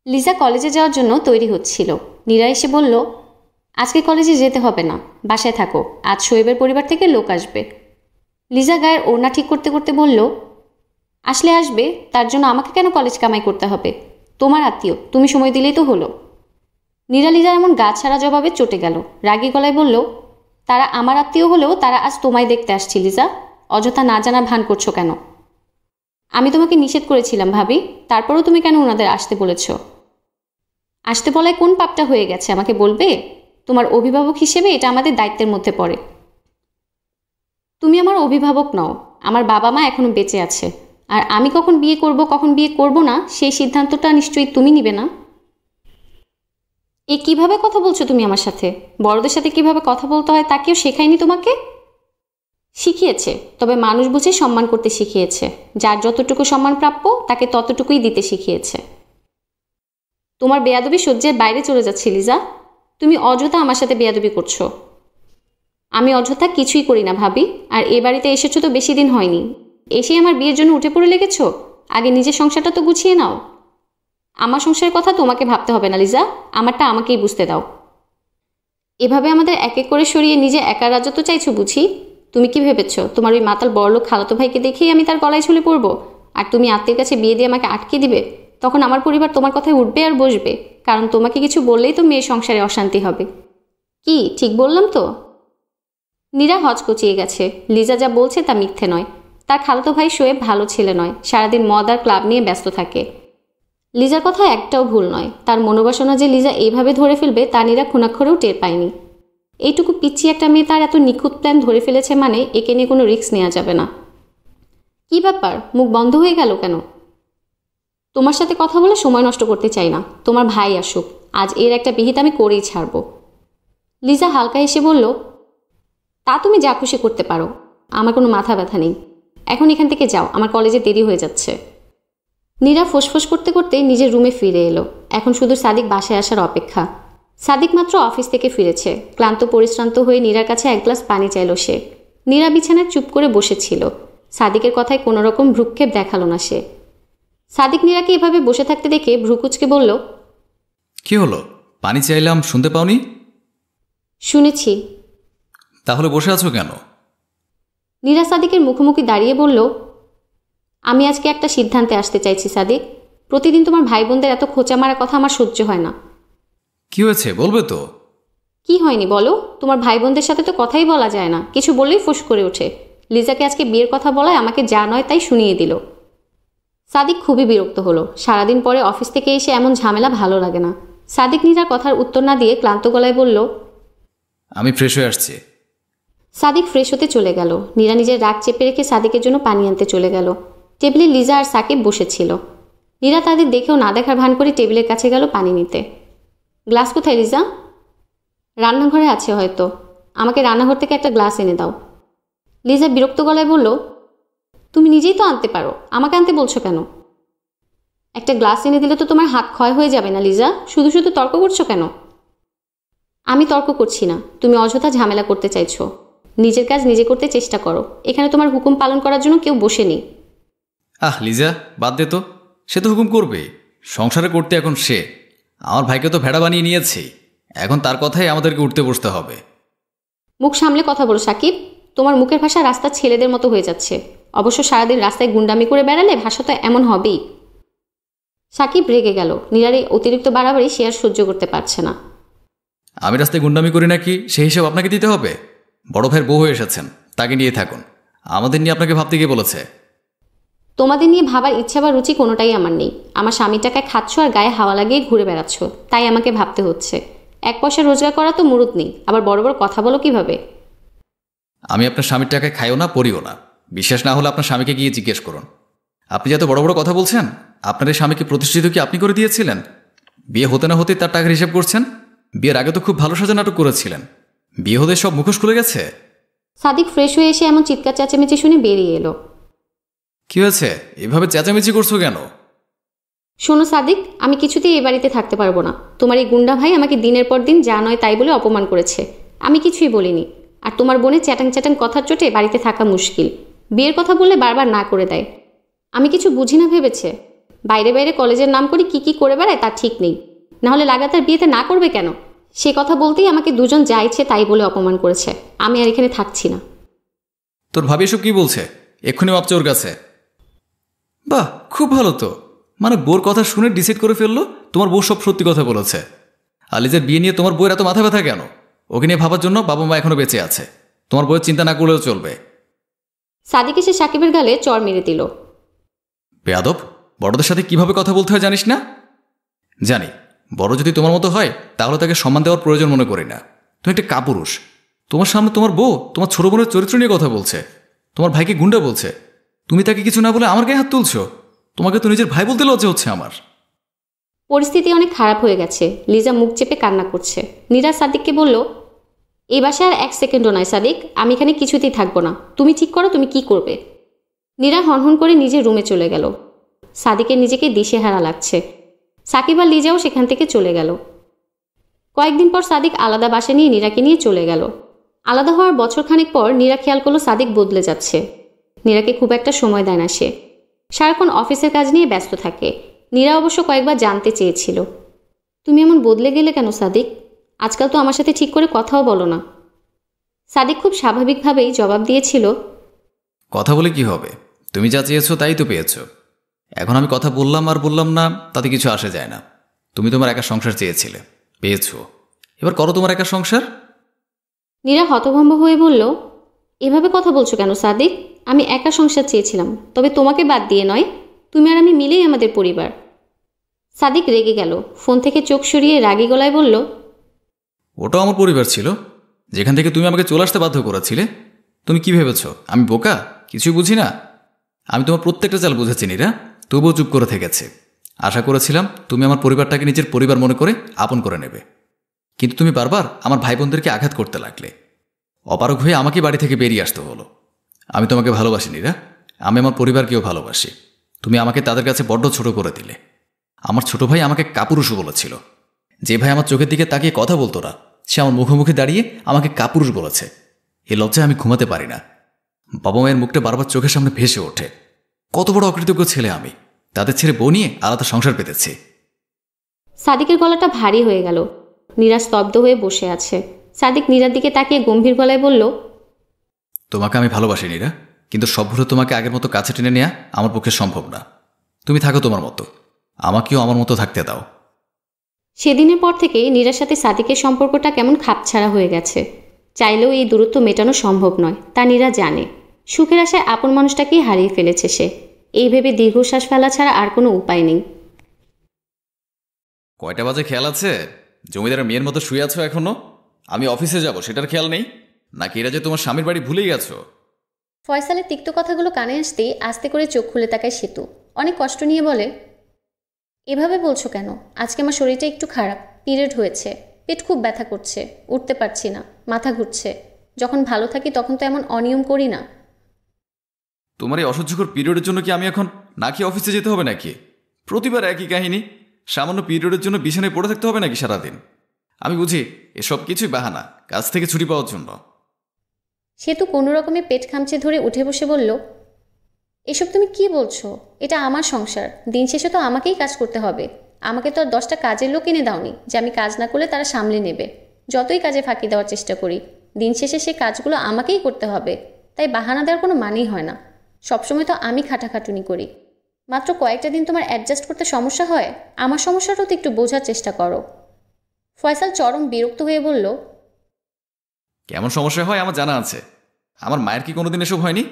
লিজা কলেজে যাওয়ার জন্য তৈরি হচ্ছিল। নীরা এসে বলল, আজকে কলেজে যেতে হবে না, বাসায় থাকো, আজ শোয়েবের পরিবার থেকে লোক আসবে। লিজা গায়ের ওড়না ঠিক করতে করতে বলল, আসলে আসবে, তার জন্য আমাকে কেন কলেজ কামাই করতে হবে? তোমার আত্মীয়, তুমি সময় দিলেই তো হলো। নীরা লিজার এমন গা ছাড়া জবাবে চটে গেল। রাগী গলায় বলল, তারা আমার আত্মীয় হলেও তারা আজ তোমায় দেখতে আসছি লিজা, অযথা না জানা ভান করছো কেন? আমি তোমাকে নিষেধ করেছিলাম ভাবি, তারপরও তুমি কেন ওনাদের আসতে বলেছ? আসতে বলায় কোন পাপটা হয়ে গেছে আমাকে বলবে? তোমার অভিভাবক হিসেবে এটা আমাদের দায়িত্বের মধ্যে পড়ে। তুমি আমার অভিভাবক নও, আমার বাবা মা এখনো বেঁচে আছে, আর আমি কখন বিয়ে করব না সেই সিদ্ধান্তটা নিশ্চয়ই তুমি নিবে না। এ কিভাবে কথা বলছো তুমি আমার সাথে? বড়দের সাথে কিভাবে কথা বলতে হয় তা কেউ শেখায়নি তোমাকে? শিখিয়েছে, তবে মানুষ বুঝে সম্মান করতে শিখিয়েছে। যার যতটুকু সম্মান প্রাপ্য তাকে ততটুকুই দিতে শিখিয়েছে। তোমার বেয়াদবি সহ্যের বাইরে চলে যাচ্ছে লিজা, তুমি অযথা আমার সাথে বেয়াদবি করছো। আমি অযথা কিছুই করি না ভাবি, আর এ বাড়িতে এসেছো তো বেশি দিন হয়নি, এসেই আমার বিয়ের জন্য উঠে পড়ে লেগেছ? আগে নিজের সংসারটা তো গুছিয়ে নাও। আমার সংসারের কথা তোমাকে ভাবতে হবে না লিজা, আমারটা আমাকেই বুঝতে দাও। এভাবে আমাদের এক এক করে সরিয়ে নিজে একা রাজত্ব চাইছো বুঝি? তুমি কি ভেবেছ তোমার ওই মাতাল বড়লোক খালাতো ভাইকে দেখেই আমি তার গলায় ঝুলে পড়বো, আর তুমি আত্মীয়ের কাছে বিয়ে দিয়ে আমাকে আটকে দিবে? তখন আমার পরিবার তোমার কথায় উঠবে আর বসবে, কারণ তোমাকে কিছু বললেই তো মেয়ের সংসারে অশান্তি হবে। কি ঠিক বললাম তো? নীরা হচকচিয়ে গেছে। লিজা যা বলছে তা মিথ্যে নয়। তার খালাতো ভাই শোয়েব ভালো ছেলে নয়, সারাদিন মদ আর ক্লাব নিয়ে ব্যস্ত থাকে। লিজার কথা একটাও ভুল নয়। তার মনোবাসনা যে লিজা এইভাবে ধরে ফেলবে তা নীরা খুনাক্ষরেও টের পায়নি। এইটুকু পিচ্ছি একটা মেয়ে তার এত নিখুঁত প্ল্যান ধরে ফেলেছে মানে একে নিয়ে কোনো রিস্ক নেওয়া যাবে না। কি ব্যাপার, মুখ বন্ধ হয়ে গেল কেন? তোমার সাথে কথা বলে সময় নষ্ট করতে চাই না, তোমার ভাই আসুক, আজ এর একটা বিহিত আমি করেই ছাড়ব। লিজা হালকা এসে বলল, তা তুমি যা খুশি করতে পারো, আমার কোনো মাথা ব্যথা নেই। এখন এখান থেকে যাও, আমার কলেজে দেরি হয়ে যাচ্ছে। নীরা ফোঁসফোঁস করতে করতে নিজের রুমে ফিরে এলো। এখন শুধু সাদিক বাসায় আসার অপেক্ষা। সাদিক মাত্র অফিস থেকে ফিরেছে। ক্লান্ত পরিশ্রান্ত হয়ে নীরার কাছে এক গ্লাস পানি চাইল সে। নীরা বিছানায় চুপ করে বসেছিল। সাদিকের কথায় কোনো রকম ভ্রুক্ষেপ দেখালো না সে। সাদিক নীরাকে এভাবে বসে থাকতে দেখে ভ্রুকুচকে বলল, কি হলো? পানি চাইলাম, শুনতে পাওনি? শুনেছি। তাহলে বসে আছো কেন? নীরা সাদিকের মুখোমুখি দাঁড়িয়ে বলল, আমি আজকে একটা সিদ্ধান্তে আসতে চাইছি সাদিক। প্রতিদিন তোমার ভাই বোনদের এত খোঁচা মারা কথা আমার সহ্য হয় না। কি হয়েছে বলবে তো? কি হয়নি বলো? তোমার ভাই বোনদের সাথে তো কথাই বলা যায় না, কিছু বললেই ফুস করে ওঠে। লিজাকে আজকে বিয়ের কথা বলায় আমাকে যা নয় তাই শুনিয়ে দিল। সাদিক খুবই বিরক্ত হলো। সারাদিন পরে অফিস থেকে এসে এমন ঝামেলা ভালো লাগে না। সাদিক নীরার কথার উত্তর না দিয়ে ক্লান্ত গলায় বলল, আমি ফ্রেশ হয়ে আসছি। সাদিক ফ্রেশ হতে চলে গেল। নীরা নিজের রাগ চেপে রেখে সাদিকের জন্য পানি আনতে চলে গেল। টেবিলে লিজা আর সাকিব বসেছিল। নীরা তাদের দেখেও না দেখার ভান করে টেবিলের কাছে গেল পানি নিতে। গ্লাস কোথায় লিজা? রান্নাঘরে আছে হয়তো, আমাকে রান্নাঘর থেকে একটা গ্লাস এনে দাও। লিজা বিরক্ত গলায় বলল, তুমি নিজেই তো আনতে পারো, আমাকে আনতে বলছো কেন? একটা গ্লাস এনে দিলে তো তোমার হাত ক্ষয় হয়ে যাবে না লিজা, শুধু শুধু তর্ক করছো কেন? আমি তর্ক করছি না, তুমি অযথা ঝামেলা করতে চাইছো। নিজের কাজ নিজে করতে চেষ্টা করো, এখানে তোমার হুকুম পালন করার জন্য কেউ বসে নেই। লিজা বাদ দে তো, সে তো হুকুম করবে, সংসারে করতে এখন সে। আমার ভাইকে তো ভেড়া বানিয়ে নিয়েছে, এখন তার কথাই আমাদেরকে উঠতে বসতে হবে। মুখ সামলে কথা বলো সাকিব, তোমার মুখের ভাষা রাস্তার ছেলেদের মতো হয়ে যাচ্ছে। অবশ্য সারাদিন রাস্তায় গুন্ডামি করে বেড়ালে ভাষা তো এমন হবেই। সাকিব রেগে গেল। নীরার এই অতিরিক্ত বাড়াবাড়ি সে আর সহ্য করতে পারছে না। আমি রাস্তায় গুন্ডামি করি নাকি সেই হিসাব আপনাকে দিতে হবে? বড় ভাইয়ের বউ হয়ে এসেছেন, তাকে নিয়ে থাকুন। আমাদের নিয়ে আপনাকে ভাবতে গিয়ে বলেছে? তোমাদের নিয়ে ভাবার ইচ্ছা বা রুচি কোনোটাই আমার নেই। আমার স্বামীর টাকায় খাচ্ছ আর গায়ে হাওয়া লাগিয়ে ঘুরে বেড়াচ্ছ, তাই আমাকে ভাবতে হচ্ছে। এক পয়সা রোজগার করা তো মুরুদ নেই, আবার বড় বড় কথা বলো কিভাবে? আমি আপনার স্বামীর টাকায় খাইও না, পড়িও না। বিশ্বাস না হলে আপনার স্বামীকে গিয়ে জিজ্ঞেস করুন। আপনি যত বড় বড় কথা বলছেন, আপনার এই স্বামীকে প্রতিষ্ঠিত কি আপনি করে দিয়েছিলেন? বিয়ে হতে না হতেই তার টাকার হিসাব করছেন। বিয়ের আগে তো খুব ভালো সাজা নাটক করেছিলেন, বিয়ে হতে সব মুখোশ খুলে গেছে। সাদিক ফ্রেশ হয়ে এসে এমন চিৎকার চেঁচামেচি শুনে বেরিয়ে এলো। কি হয়েছে, এভাবে চেঁচামেচি করছো কেন? শোনো সাদিক, আমি কিছুতেই এ বাড়িতে থাকতে পারবো না। তোমার এই গুন্ডা ভাই আমাকে দিনের পর দিন যা নয় তাই বলে অপমান করেছে, আমি কিছুই বলিনি। আর তোমার বোনের চ্যাটাং চ্যাটাং কথার চোটে বাড়িতে থাকা মুশকিল। বিয়ের কথা বললে বারবার না করে দেয়। আমি কিছু বুঝি না ভেবেছে? বাইরে বাইরে কলেজের নাম করে কি করে বেড়ায় তার ঠিক নেই। নাহলে লাগাতার বিয়েতে না করবে কেন? সে কথা বলতেই আমাকে দুজন যা ইচ্ছে তাই বলে অপমান করেছে। আমি আর এখানে থাকছি না। তোর ভাবি এসব কি বলছে? এক্ষুনি মাপছে ওর কাছে। বাহ, খুব ভালো তো। মানে বোর কথা শুনে ডিসাইড করে ফেললো তোমার বউ সব সত্যি কথা বলেছে। আলিজের বিয়ে নিয়ে তোমার বউয়ের এত মাথা ব্যথা কেন? ওকে নিয়ে ভাবার জন্য বাবা মা এখনো বেঁচে আছে। তোমার বউয়ের চিন্তা না করলেও চলবে। সাদিক এসে সাকিবের গালে চড় মেরে দিল। বেয়াদব, বড়দের সাথে কিভাবে কথা বলতে হয় জানিস না? জানি, বড় যদি তোমার মতো হয় তাহলে তাকে সম্মান দেওয়ার প্রয়োজন মনে করি না। তুমি একটা কাপুরুষ। তোমার সামনে তোমার বউ তোমার ছোট বোনের চরিত্র নিয়ে কথা বলছে, তোমার ভাইকে গুন্ডা বলছে। তুমি তাকে কিছু না বলে আমার গায়ে হাত তুলছো। তোমাকে তো নিজের ভাই বলতে লজ্জা হচ্ছে আমার। পরিস্থিতি অনেক খারাপ হয়ে গেছে। লিজা মুখ চেপে কান্না করছে। নীরা সাদিককে বলল, এই বাসায় আর 1 সেকেন্ডও নয় সাদিক, আমি এখানে কিছুতেই থাকবো না। তুমি ঠিক করো তুমি কি করবে। নীরা হনহন করে নিজের রুমে চলে গেল। সাদিকের নিজেকে দিশেহারা লাগছে। সাকিব আর লিজাও সেখান থেকে চলে গেল। কয়েকদিন পর সাদিক আলাদা বাসা নিয়ে নীরাকে নিয়ে চলে গেল। আলাদা হওয়ার বছরখানেক পর নীরা খেয়াল করলো সাদিক বদলে যাচ্ছে। নীরাকে খুব একটা সময় দেয় না সে। সারাক্ষণ অফিসের কাজ নিয়ে ব্যস্ত থাকে। নীরা অবশ্য কয়েকবার জানতে চেয়েছিল, তুমি এমন বদলে গেলে কেন সাদিক? আজকাল তো আমার সাথে ঠিক করে কথাও বলো না। সাদিক খুব স্বাভাবিকভাবেই জবাব দিয়েছিল, কথা বলে কি হবে? তুমি যা চেয়েছো তাই তো পেয়েছো। এখন আমি কথা বললাম আর বললাম না তাতে কিছু আসে যায় না। তুমি তোমার একা সংসার চেয়েছিলে, পেয়েছো। এবার করো তোমার একা সংসার। নীরা হতভম্ব হয়ে বলল, এভাবে কথা বলছো কেন সাদিক? আমি একা সংসার চেয়েছিলাম, তবে তোমাকে বাদ দিয়ে নয়। তুমি আর আমি মিলেই আমাদের পরিবার। সাদিক রেগে গেল। ফোন থেকে চোখ সরিয়ে রাগী গলায় বলল, ওটাও আমার পরিবার ছিল, যেখান থেকে তুমি আমাকে চলে আসতে বাধ্য করেছিলে। তুমি কি ভেবেছো আমি বোকা, কিছুই বুঝি না? আমি তোমার প্রত্যেকটা চাল বুঝেছি নীরা, তবুও চুপ করে থেকেছে। আশা করেছিলাম তুমি আমার পরিবারটাকে নিজের পরিবার মনে করে আপন করে নেবে, কিন্তু তুমি বারবার আমার ভাই বোনদেরকে আঘাত করতে লাগলে। অপারগ হয়ে আমাকে বাড়ি থেকে বেরিয়ে আসতে হলো। আমি তোমাকে ভালোবাসি নীরা, আমি আমার পরিবারকেও ভালোবাসি। তুমি আমাকে তাদের কাছে বড্ড ছোট করে দিলে। আমার ছোট ভাই আমাকে কাপুরুষ বলেছিল। যে ভাই আমার চোখের দিকে তাকিয়ে কথা বলতো না, সে আমার মুখোমুখি দাঁড়িয়ে আমাকে কাপুরুষ বলেছে। এ লজ্জায় আমি ঘুমাতে পারি না। বাবা মায়ের মুখটা বারবার চোখের সামনে ভেসে ওঠে। কত বড় অকৃতজ্ঞ ছেলে আমি, তাদের ছেড়ে বউ নিয়ে আলাদা সংসার পেতেছি। সাদিকের গলাটা ভারী হয়ে গেল। নীরা স্তব্ধ হয়ে বসে আছে। সাদিক নীরার দিকে তাকিয়ে গম্ভীর গলায় বলল, তোমাকে আমি ভালোবাসি নীরা, কিন্তু সব ভুলে তোমাকে আগের মতো কাছে টেনে নেওয়া আমার পক্ষে সম্ভব না। তুমি থাকো তোমার মতো, আমাকেও আমার মতো থাকতে দাও। সেদিনের পর থেকে নীরার সাথে সাদিকের সম্পর্কটা কেমন খাপছাড়া হয়ে গেছে। চাইলেও এই দূরত্ব মেটানো সম্ভব নয়, তা নীরা জানে। সুখের আশায় আপন মানুষটাকেই হারিয়ে ফেলেছে সে। এই ভেবে দীর্ঘশ্বাস ফেলা ছাড়া আর কোনো উপায় নেই। কয়টা বাজে খেয়াল আছে? জমিদারের মেয়ের মতো শুয়ে আছো এখনো? আমি অফিসে যাব সেটার খেয়াল নেই নাকি? এরা যে তোমার স্বামীর বাড়ি ভুলেই গেছো? ফয়সালের তিক্ত কথাগুলো কানে আসতেই আস্তে করে চোখ খুলে তাকায় সেতু। অনেক কষ্ট নিয়ে বলে, এভাবে বলছো কেন? আজকে আমার শরীরটা একটু খারাপ, পিরিয়ড হয়েছে, পেট খুব ব্যথা করছে, উঠতে পারছি না, মাথা ঘুরছে। যখন ভালো থাকি তখন তো এমন অনিয়ম করি না। তোমার এই অসহ্যকর পিরিয়ডের জন্য কি আমি এখন না কি অফিসে যেতে হবে নাকি? প্রতিবার একই কাহিনী। সামান্য পিরিয়ডের জন্য বিছানায় পড়ে থাকতে হবে নাকি সারাদিন? আমি বুঝি এসব কিছুই বাহানা কাজ থেকে ছুটি পাওয়ার জন্য। সেতু কোনো রকমে পেট খামচে ধরে উঠে বসে বলল, এসব তুমি কি বলছো? এটা আমার সংসার, দিন শেষে তো আমাকেই কাজ করতে হবে। আমাকে তো আর 10টা কাজের লোক এনে দাওনি যে আমি কাজ না করলে তারা সামলে নেবে। যতই কাজে ফাঁকি দেওয়ার চেষ্টা করি, দিন শেষে সে কাজগুলো আমাকেই করতে হবে। তাই বাহানা দেওয়ার কোনো মানেই হয় না। সবসময় তো আমি খাটাখাটুনি করি। মাত্র কয়েকটা দিন তোমার অ্যাডজাস্ট করতে সমস্যা হয়, আমার সমস্যাটাও তো একটু বোঝার চেষ্টা করো। ফয়সাল চরম বিরক্ত হয়ে বলল, কেমন সমস্যা হয় আমার জানা আছে। আমার মায়ের কি কোনোদিন এসব হয়নি?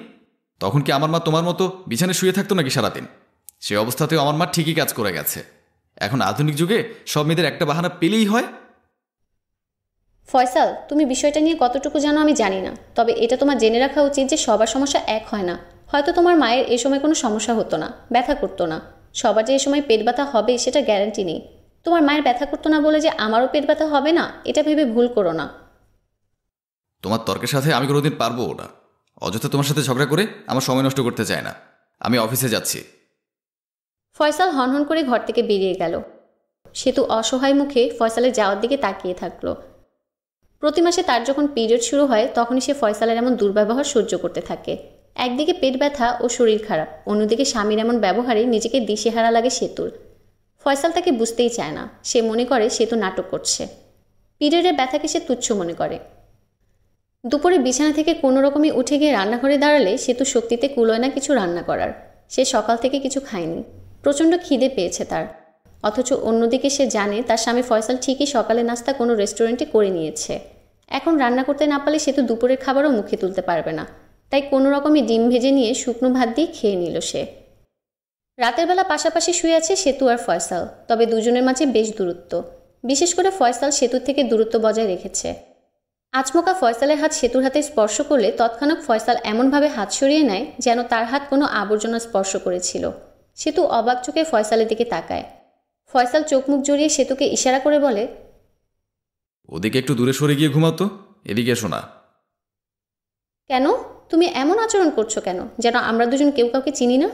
তখন কি আমার মা তোমার মতো বিছানায় শুয়ে থাকতো নাকি সারাদিন? সে অবস্থাতেও আমার মা ঠিকই কাজ করে গেছে। এখন আধুনিক যুগে সব মেয়েদের একটা বাহানা পেলেই হয়। ফয়সাল, তুমি বিষয়টা নিয়ে কতটুকু জানো আমি জানি না, তবে এটা তোমার জেনে রাখা উচিত যে সবার সমস্যা এক হয় না। হয়তো তোমার মায়ের এ সময় কোনো সমস্যা হতো না, ব্যথা করতো না। সবার যে এ সময় পেট ব্যথা হবে সেটা গ্যারান্টি নেই। তোমার মায়ের ব্যথা করতো না বলে যে আমারও পেট ব্যথা হবে না, এটা ভেবে ভুল করো না। তোমার তর্কের সাথে আমি কোনোদিন পারবো না। অযথা তোমার সাথে ঝগড়া করে আমার সময় নষ্ট করতে চাই না। আমি অফিসে যাচ্ছি। ফয়সাল হনহন করে ঘর থেকে বেরিয়ে গেল। সেতু অসহায় মুখে ফয়সালের যাওয়ার দিকে তাকিয়ে থাকলো। প্রতি মাসে তার যখন পিরিয়ড শুরু হয় তখনই সে ফয়সালের এমন দুর্ব্যবহার সহ্য করতে থাকে। একদিকে পেট ব্যথা ও শরীর খারাপ, অন্যদিকে স্বামীর এমন ব্যবহারে নিজেকে দিশেহারা লাগে সেতুর। ফয়সাল তাকে বুঝতেই চায় না, সে মনে করে সেতু নাটক করছে। পিরিয়ডের ব্যথাকে সে তুচ্ছ মনে করে। দুপুরে বিছানা থেকে কোনো রকমে উঠে গিয়ে রান্নাঘরে দাঁড়ালে সেতু শক্তিতে কুলোয় না কিছু রান্না করার। সে সকাল থেকে কিছু খায়নি, প্রচণ্ড খিদে পেয়েছে তার। অথচ অন্যদিকে সে জানে তার স্বামী ফয়সাল ঠিকই সকালে নাস্তা কোনো রেস্টুরেন্টে করে নিয়েছে। এখন রান্না করতে না পারলে সেতু দুপুরের খাবারও মুখে তুলতে পারবে না, তাই কোনো রকমে ডিম ভেজে নিয়ে শুকনো ভাত দিয়ে খেয়ে নিল সে। রাতের বেলা পাশাপাশি শুয়ে আছে সেতু আর ফয়সাল, তবে দুজনের মাঝে বেশ দূরত্ব। বিশেষ করে ফয়সাল সেতুর থেকে দূরত্ব বজায় রেখেছে। আচমকা ফয়সালের হাত সেতুর হাতে স্পর্শ করলে তৎক্ষণাৎ ফয়সাল এমনভাবে হাত সরিয়ে নেয় যেন তার হাত কোনো আবর্জনা স্পর্শ করেছিল। সেতু অবাক চোখে ফয়সালের দিকে তাকায়। ফয়সাল চোখ মুখ জড়িয়ে সেতুকে ইশারা করে বলে, ওদিকে একটু দূরে সরে গিয়ে ঘুমাতো, এদিকে এসো না। কেন? তুমি এমন আচরণ করছো কেন, যেন আমরা দুজন কেউ কাউকে চিনি না?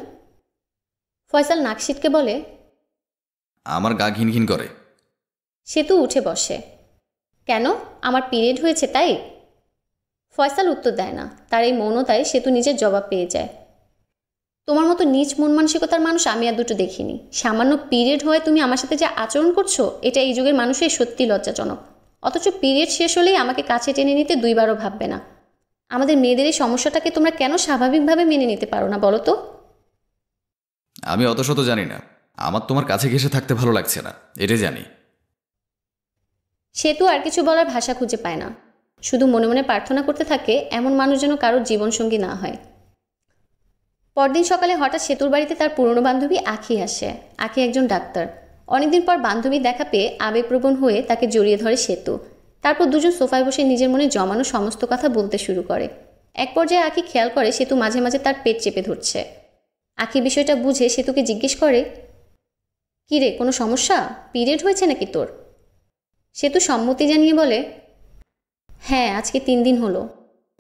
ফয়সাল নাক সিটকে বলে, আমার গা ঘিন ঘিন করে। সেতু উঠে বসে। কেন? আমার পিরিয়ড হয়েছে তাই? ফয়সাল উত্তর দেয় না। তার এই মৌনতায় সেতু নিজের জবাব পেয়ে যায়। তোমার মতো নীচ মন মানসিকতার মানুষ আমি আর দুটো দেখিনি। সামান্য পিরিয়ড হয়ে তুমি আমার সাথে যা আচরণ করছো, এটা এই যুগের মানুষের সত্যি লজ্জাজনক। অথচ পিরিয়ড শেষ হলেই আমাকে কাছে টেনে নিতে দুইবারও ভাববে না। আমাদের মেয়েদের এই সমস্যাটাকে তোমরা কেন স্বাভাবিকভাবে মেনে নিতে পারো না বলো তো? আমি অত শত জানি না, আমার তোমার কাছে ঘেঁষে থাকতে ভালো লাগছে না, এটাই জানি। সেতু আর কিছু বলার ভাষা খুঁজে পায় না, শুধু মনে মনে প্রার্থনা করতে থাকে এমন মানুষ যেন কারোর জীবনসঙ্গী না হয়। পরদিন সকালে হঠাৎ সেতুর বাড়িতে তার পুরনো বান্ধবী আখি আসে। আখি একজন ডাক্তার। অনেকদিন পর বান্ধবীর দেখা পেয়ে আবেগপ্রবণ হয়ে তাকে জড়িয়ে ধরে সেতু। তারপর দুজন সোফায় বসে নিজের মনে জমানো সমস্ত কথা বলতে শুরু করে। এক পর্যায়ে আখি খেয়াল করে সেতু মাঝে মাঝে তার পেট চেপে ধরছে। আখি বিষয়টা বুঝে সেতুকে জিজ্ঞেস করে, কী রে, কোনো সমস্যা? পিরিয়ড হয়েছে নাকি তোর? সেতু সম্মতি জানিয়ে বলে, হ্যাঁ, আজকে 3 দিন হলো।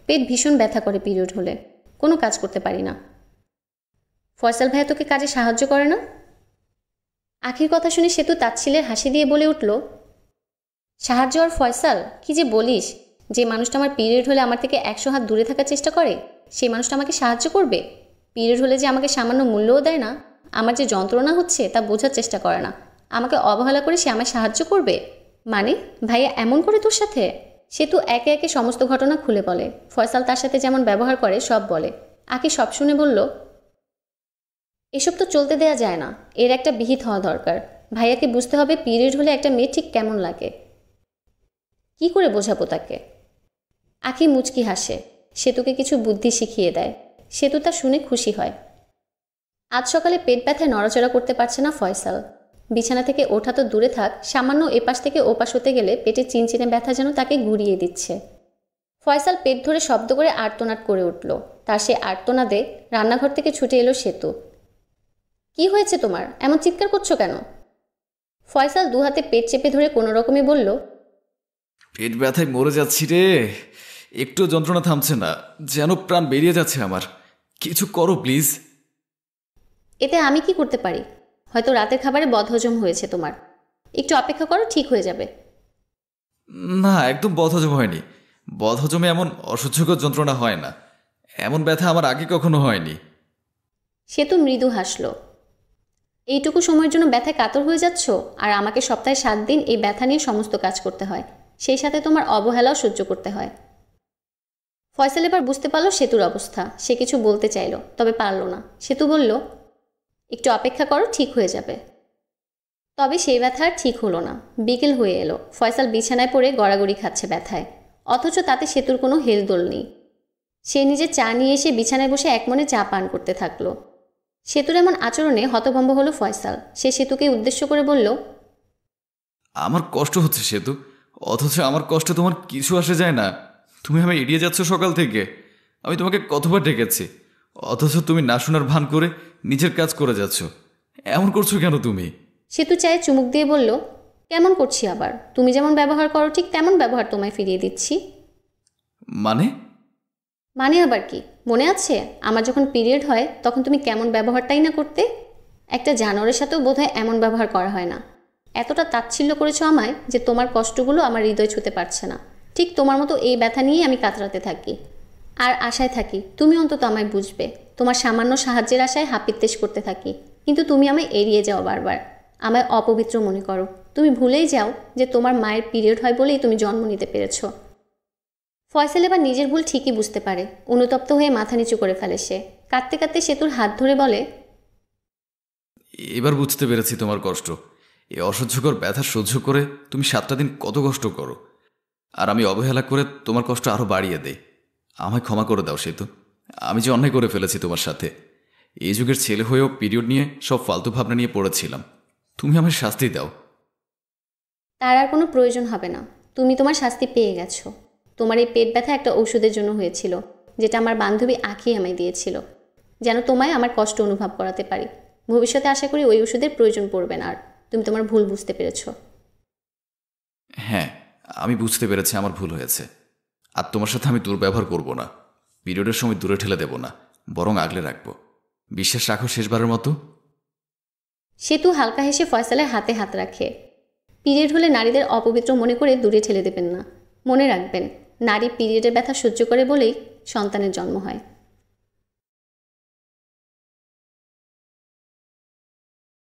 পেট ভীষণ ব্যথা করে পিরিয়ড হলে, কোনো কাজ করতে পারি না। ফয়সাল ভাইয়া তোকে কাজে সাহায্য করে না? আখির কথা শুনে সেতু তাচ্ছিলের হাসি দিয়ে বলে উঠল, সাহায্য আর ফয়সাল, কি যে বলিস! যে মানুষটা আমার পিরিয়ড হলে আমার থেকে 100 হাত দূরে থাকার চেষ্টা করে, সেই মানুষটা আমাকে সাহায্য করবে? পিরিয়ড হলে যে আমাকে সামান্য মূল্যও দেয় না, আমার যে যন্ত্রণা হচ্ছে তা বোঝার চেষ্টা করে না, আমাকে অবহেলা করে সে আমায় সাহায্য করবে? মানে ভাইয়া এমন করে তোর সাথে? সেতু একে একে সমস্ত ঘটনা খুলে বলে। ফয়সাল তার সাথে যেমন ব্যবহার করে সব বলে। আখি সব শুনে বলল, এসব তো চলতে দেয়া যায় না, এর একটা বিহিত হওয়া দরকার। ভাইয়াকে বুঝতে হবে পিরিয়ড হলে একটা মেয়ে ঠিক কেমন লাগে। কি করে বোঝাবো তাকে? আখি মুচকি হাসে। সেতুকে কিছু বুদ্ধি শিখিয়ে দেয়। সেতু তা শুনে খুশি হয়। আজ সকালে পেট ব্যথায় নড়াচড়া করতে পারছে না ফয়সাল। বিছানা থেকে ওঠা তো দূরে থাক, সামান্য এপাশ থেকে ওপাশ হতে গেলে পেটে চিনচিনে ব্যথা যেন তাকে ঘুরিয়ে দিচ্ছে। ফয়সাল পেট ধরে শব্দ করে আর্তনাদ করে উঠল। তার সে আর্তনাদে রান্নাঘর থেকে ছুটে এলো সেতু। কি হয়েছে তোমার, এমন চিৎকার করছো কেন? ফয়সাল দু হাতে পেট চেপে ধরে কোনো রকমে বলল, পেট ব্যথায় মরে যাচ্ছি রে, একটু যন্ত্রণা থামছে না, যেন প্রাণ বেরিয়ে যাচ্ছে আমার। কিছু করো প্লিজ। এতে আমি কি করতে পারি? হয়তো রাতের খাবারে বদহজম হয়েছে তোমার, একটু অপেক্ষা করো, ঠিক হয়ে যাবে। না, একদম বদহজম হয়নি। বদহজমে এমন অসহ্যকর যন্ত্রণা হয় না, এমন ব্যথা আমার আগে কখনো হয়নি। সেতু মৃদু হাসল। এইটুকু সময়ের জন্য ব্যথায় কাতর হয়ে যাচ্ছ, আর আমাকে সপ্তাহে 7 দিন এই ব্যথা নিয়ে সমস্ত কাজ করতে হয়, সেই সাথে তোমার অবহেলাও সহ্য করতে হয়। ফয়সাল এবার বুঝতে পারল সেতুর অবস্থা। সে কিছু বলতে চাইল, তবে পারল না। সেতু বলল, একটু অপেক্ষা করো, ঠিক হয়ে যাবে। তবে সেই ব্যথা আর ঠিক হলো না। বিকেল হয়ে এলো। ফয়সাল বিছানায় পড়ে গড়াগড়ি খাচ্ছে ব্যথায়, অথচ তাতে সেতুর কোনো হেলদোল নেই। সে নিজে চা নিয়ে এসে বিছানায় বসে একমনে চা পান করতে থাকলো। সেতুর এমন আচরণে হতভম্ব হলো ফয়সাল। সে সেতুকে উদ্দেশ্য করে বলল, আমার কষ্ট হচ্ছে সেতু, অথচ আমার কষ্ট তোমার কিছু আসে যায় না। তুমি আমি এড়িয়ে যাচ্ছ সকাল থেকে। আমি তোমাকে কতবার ডেকেছি, অথচ তুমি না শোনার ভান করে নিজের কাজ করে যাচ্ছ। এমন করছো কেন তুমি? সেতু চায়ে চুমুক দিয়ে বলল, কেমন করছি আবার? তুমি যেমন ব্যবহার করো ঠিক তেমন ব্যবহার তোমায় ফিরিয়ে দিচ্ছি। মানে আবার কি? মনে আছে আমার যখন পিরিয়ড হয় তখন তুমি কেমন ব্যবহারটাই না করতে? একটা জানোয়ারের সাথেও বোধহয় এমন ব্যবহার করা হয় না। এতটা তাচ্ছিল্য করেছো আমায় যে তোমার কষ্টগুলো আমার হৃদয় ছুঁতে পারছে না। ঠিক তোমার মতো এই ব্যথা নিয়েই আমি কাতরাতে থাকি। আর আশায় থাকি তুমি অন্তত আমায় বুঝবে। তোমার সামান্য সাহায্যের আশায় হাপিত্তেশ করতে থাকি, কিন্তু তুমি আমায় এড়িয়ে যাও বারবার। আমায় অপবিত্র মনে করো। তুমি ভুলেই যাও যে তোমার মায়ের পিরিয়ড হয় বলেই তুমি জন্ম নিতে পেরেছ। ফয়সাল এবার নিজের ভুল ঠিকই বুঝতে পারে। অনুতপ্ত হয়ে মাথা নিচু করে ফেলে সে। কাঁদতে কাঁদতে সেতুর হাত ধরে বলে, এবার বুঝতে পেরেছি তোমার কষ্ট। এই অসহ্যকর ব্যথা সহ্য করে তুমি 7টা দিন কত কষ্ট করো, আর আমি অবহেলা করে তোমার কষ্ট আরও বাড়িয়ে দেই। আমায় ক্ষমা করে দাও সেতু। আমি যে অন্যায় করে ফেলেছি তোমার সাথে। এই যুগের ছেলে হয়েও পিরিয়ড নিয়ে সব ফালতু ভাবনা নিয়ে পড়েছিলাম। তুমি আমায় শাস্তি দাও। তার আর কোনো প্রয়োজন হবে না। তুমি তোমার শাস্তি পেয়ে গেছো। তোমার এই পেট ব্যথা একটা ঔষধের জন্য হয়েছিল, যেটা আমার বান্ধবী আঁখি আমায় দিয়েছিল, যেন তোমায় আমার কষ্ট অনুভব করাতে পারি। ভবিষ্যতে আশা করি ওই ওষুধের প্রয়োজন পড়বে না আর। তুমি তোমার ভুল বুঝতে পেরেছো। হ্যাঁ, আমি বুঝতে পেরেছি আমার ভুল হয়েছে। আর তোমার সাথে আমি দুর্ব্যবহার করব না। পিরিয়ডের সময় দূরে ঠেলে দেব না, বরং আগলে রাখবো। বিশ্বাস রাখো শেষবারের মতো। সেতু হালকা হেসে ফয়সালের হাতে হাত রাখে। পিরিয়ড হলে নারীদের অপবিত্র মনে করে দূরে ঠেলে দেবেন না। মনে রাখবেন, নারী পিরিয়ডের ব্যথা সহ্য করে বলেই সন্তানের জন্ম হয়।